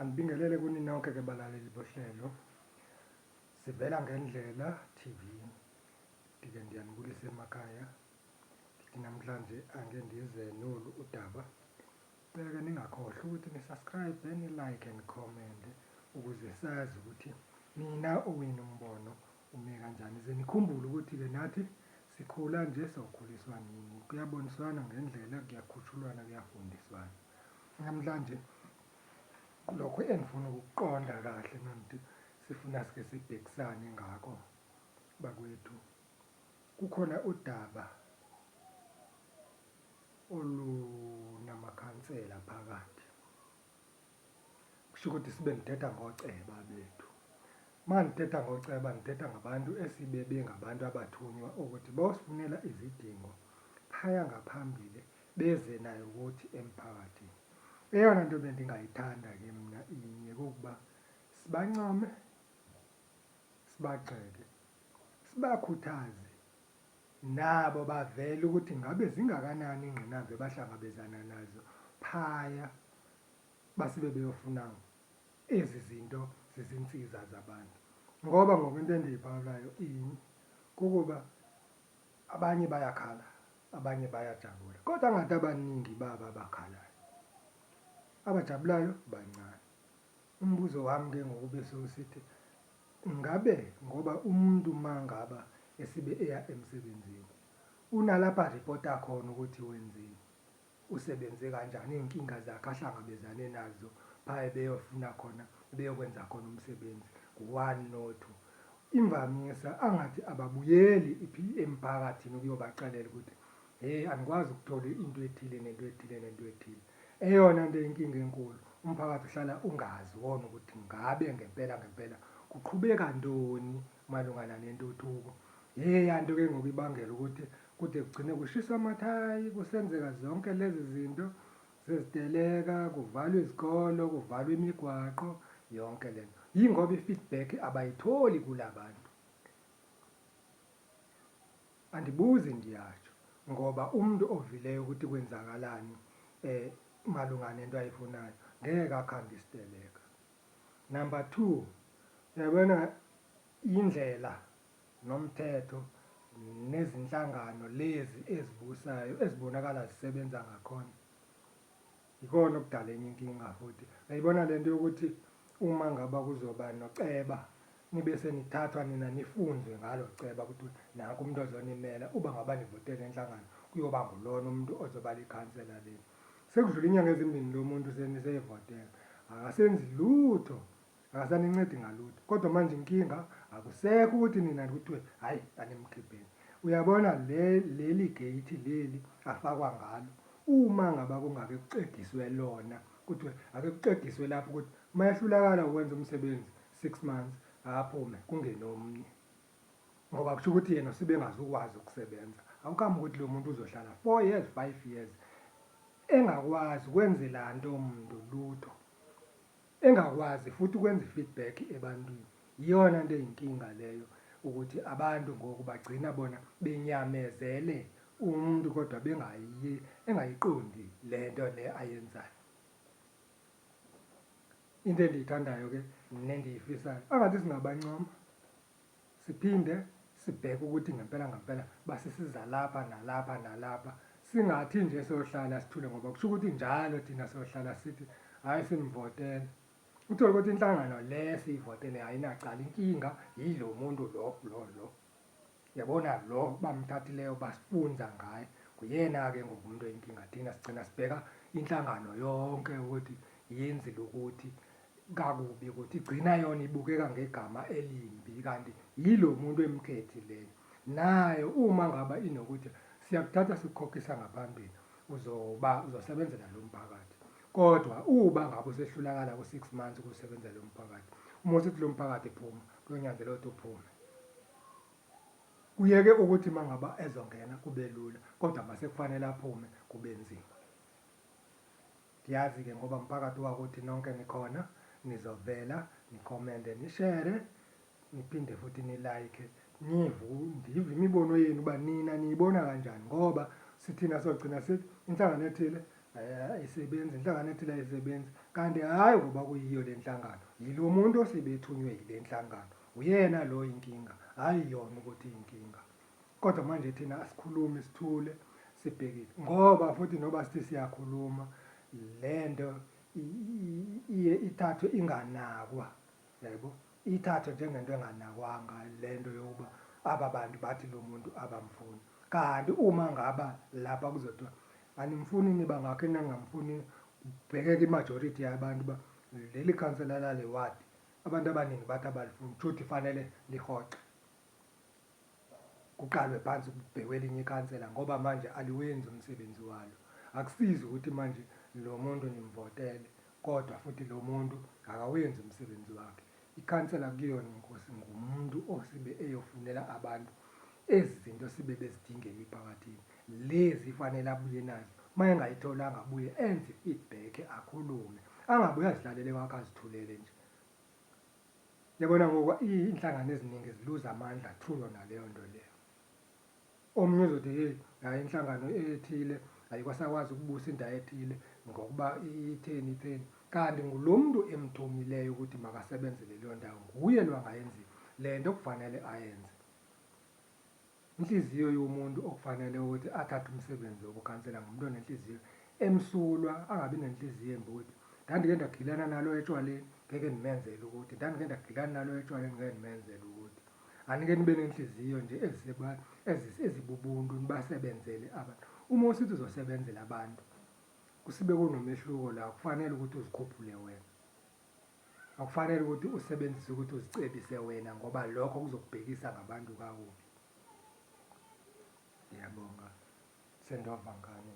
Anibingelele kuni nonke ke balaleli bohlelo. Sivela ngendlela TV. Ndike ndiyanibulisa emakhaya. Ndithi namhlanje ake ndize nolu udaba. Beke ningakhohlwa ukuthi ni-subscribe, ni-like and comment ukuze sazi ukuthi nina owenu umbono ume kanjani. Ze nikhumbule ukuthi ke nathi sikhula nje sokhuliswa nini. Kuyaboniswana ngendlela, kuyakhushulwana, kuyafundiswana. Namhlanje lokho engifuna ukuqonda kahle nanti sifuna sike sibhekisane ngako bakwethu. Kukhona udaba olunamakhansela phakathi. Kusho ukuthi sibe ngithetha ngoceba bethu. Uma ngithetha ngoceba ngithetha ngabantu esibe bengabantu abathunywa ukuthi bosifunela izidingo phaya ngaphambili beze nayo ukuthi emphakathini. Eyona nto bendingayithanda-ke mina inye kokuba sibancome, sibagxeke, sibakhuthaze nabo bavele ukuthi ngabe zingakanani ingqinamba bahlangabezana nazo phaya basibe beyofuna ezi zinto zezinsiza zabantu. Ngoba ngokwento endiyibhalayo ini kukuba abanye bayakhala, abanye bayajabula, kodwa ngathi abaningi baba abakhalayo. Abajabulayo bancane. Umbuzo wami ke ngokube sowusithi ngabe ngoba umuntu mangaba esibe eya emsebenzini unalapha ripota khona ukuthi wenzeni, usebenze kanjani, iy'nkinga zakhe ahlangabezane nazo phaya beyofuna khona, beyokwenza khona umsebenzi, 1 no 2. Imvamisa angathi ababuyeli emphakathini ukuyobaxelela ukuthi anikwazi ukuthola into ethile nento ethile nento ethile. Eyona nto inkinga enkulu, umphakathi uhlala ungazi wona ukuthi ngabe ngempela kuqhubeka ntoni malungana nentuthuko. Yanto ke ngoku ibangela ukuthi kude kugcine kushiswa amathayi, kusenzeka zonke lezi zinto zeziteleka, kuvalwe izikolo, kuvalwe imigwaqo, yonke le nto. Yingoba i-feedback abayitholi kula bantu. Andibuzi ndiyasho, ngoba umuntu ovileyo ukuthi kwenzakalani malungana nento ayifunayo ngeke akhambe isiteleka. Number 2, yabona indlela nomthetho nezinhlangano lezi ezibusayo ezibonakala zisebenza ngakhona. Yikona okudala enye inkinga futhi. Uyayibona lento yokuthi uma ngaba kuzoba noceba nibe senithathwa nina nifunzwe ngalo ceba ukuthi nanku umuntu ozonimela, uba ngaba nivotele enhlangano kuyoba ngulona umuntu ozoba likhansela leli. Sekudlula inyanga ezimbili lo muntu seniseyivotela, akasenzi lutho, akasanincedi ngalutho. Kodwa manje inkinga akusekho ukuthi nina kuthiwe hhayi animkhipheni. Uyabona leli gate leli afakwa ngalo, uma ngaba kungake kucediswe lona kuthiwe ake kucediswe lapho ukuthi uma ehlulakala ukwenza umsebenzi 6 months aphume kungene omunye, ngoba kusho ukuthi yena sibe engazukwazi ukusebenza. Awukhambi ukuthi lo muntu uzohlala 4 years 5 years engakwazi ukwenzela nto muntu lutho, engakwazi futhi ukwenza i-feedback ebantwini. Iyona nto eyinkinga leyo, ukuthi abantu ngoku bagcina bona benyamezele umuntu kodwa engayiqondi le nto le ayenzayo. Into endiyithandayo ke nendiyifisayo angathi singabancoma, siphinde sibheke ukuthi ngempela basisiza lapha nalapha nalapha. Singathi nje sohlala sithule ngoba kusho ukuthi njalo thina sohlala sithi hhayi sinivotele. Uthole ukuthi inhlangano le siyivotele ayinacala, inkinga yilo muntu lo. Yabona lo bamthathileyo basifunza ngaye, kuyena-ke ngoku umuntu oyinkinga. Thina sigcina sibheka inhlangano yonke ukuthi yenzile ukuthi kakubi, ukuthi igcina yona ibukeka ngegama elimbi, kanti yilo muntu emkhethileyo. Nayo uma ngaba inokuthi siyakuthatha sikukhokhisa ngaphambili, uzosebenzela lo mphakathi. Kodwa uba ngabe usehlulakala ku-6 months ukusebenzela lo mphakathi, uma usithi lo mphakathi phuma, kuyonyanzeleka ukuthi uphume. Kuyeke ukuthi uma ngaba ezongena kube lula, kodwa mase kufanele aphume kube nzima. Ndiyazi-ke ngoba mphakathi wakuthi nonke nikhona, nizovela, nikhomente, nishere, niphinde futhi nilike, ndive imibono yenu uba nina niyibona kanjani, ngoba sithina sogcina sithi inhlangano ethile ayisebenzi, inhlangano ethile ayisebenzi, kanti hhayi ngoba kuyiyo le nhlangano, yilo muntu osebethunywe yile nhlangano, uyena lo inkinga, hhayi yona ukuthi iyinkinga. Kodwa manje thina asikhulume sithule sibhekile, ngoba futhi noba sithi siyakhuluma le nto iye ithathwe inganakwa, yabo, ithathwe njengento enganakwanga le nto yokuba aba bantu bathi lo muntu abamfuni. Kanti uma ngaba lapha kuzothiwa animfuni niba ngakho ningamfuni, kubhekeke imajority yabantu uba leli khansela lale wadi abantu abaningi bathi abalifuni, kushuthi fanele lihoxe, kuqalwe phansi kubhekwe elinye ikhansela ngoba manje aliwenzi umsebenzi walo. Akusizi ukuthi manje lo muntu nimvotele kodwa futhi lo muntu akawenzi umsebenzi wakhe. Ikhansela kuyona inkosi ngumuntu osibe eyofunela abantu ezi zinto sibe bezidingela emphakathini, lezi fanele abuye nazo. Uma engayitholanga abuye enze i-feedback, akhulume, angabuye azihlalele kwakhe azithulele nje. Yabona ngoba iy'nhlangano eziningi ziluza amandla through yona leyo nto leyo. Omunye uzothi hey, hhayi inhlangano ethile ayikwasakwazi ukubusa indawo ethile ngokuba itheni, kanti ngulo muntu emthumileyo ukuthi makasebenzele leyo ndawo, nguye lo angayenziyo le nto okufanele ayenze. Inhliziyo yomuntu okufanele ukuthi athathe umsebenzi wobukhansela ngumuntu onenhliziyo emsulwa, angabi nenhliziyo embi ukuthi ndandike ndagilana nalo etshwaleni, ngeke ndimenzele ukuthi, ndandike ndagilana nalo etshwaleni, ngeke ndimenzele ukuthi. Anike nibe nenhliziyo nje ezibubuntu, nibasebenzele abantu. Uma usithi uzosebenzela abantu, kusibe kunomehluko la, kufanele ukuthi uzikhuphule wena. Akufanele ukuthi usebenzise ukuthi uzicebise wena ngoba lokho kuzokubhekisa ngabantu kakubi. Ngiyabonga, sendova ngane.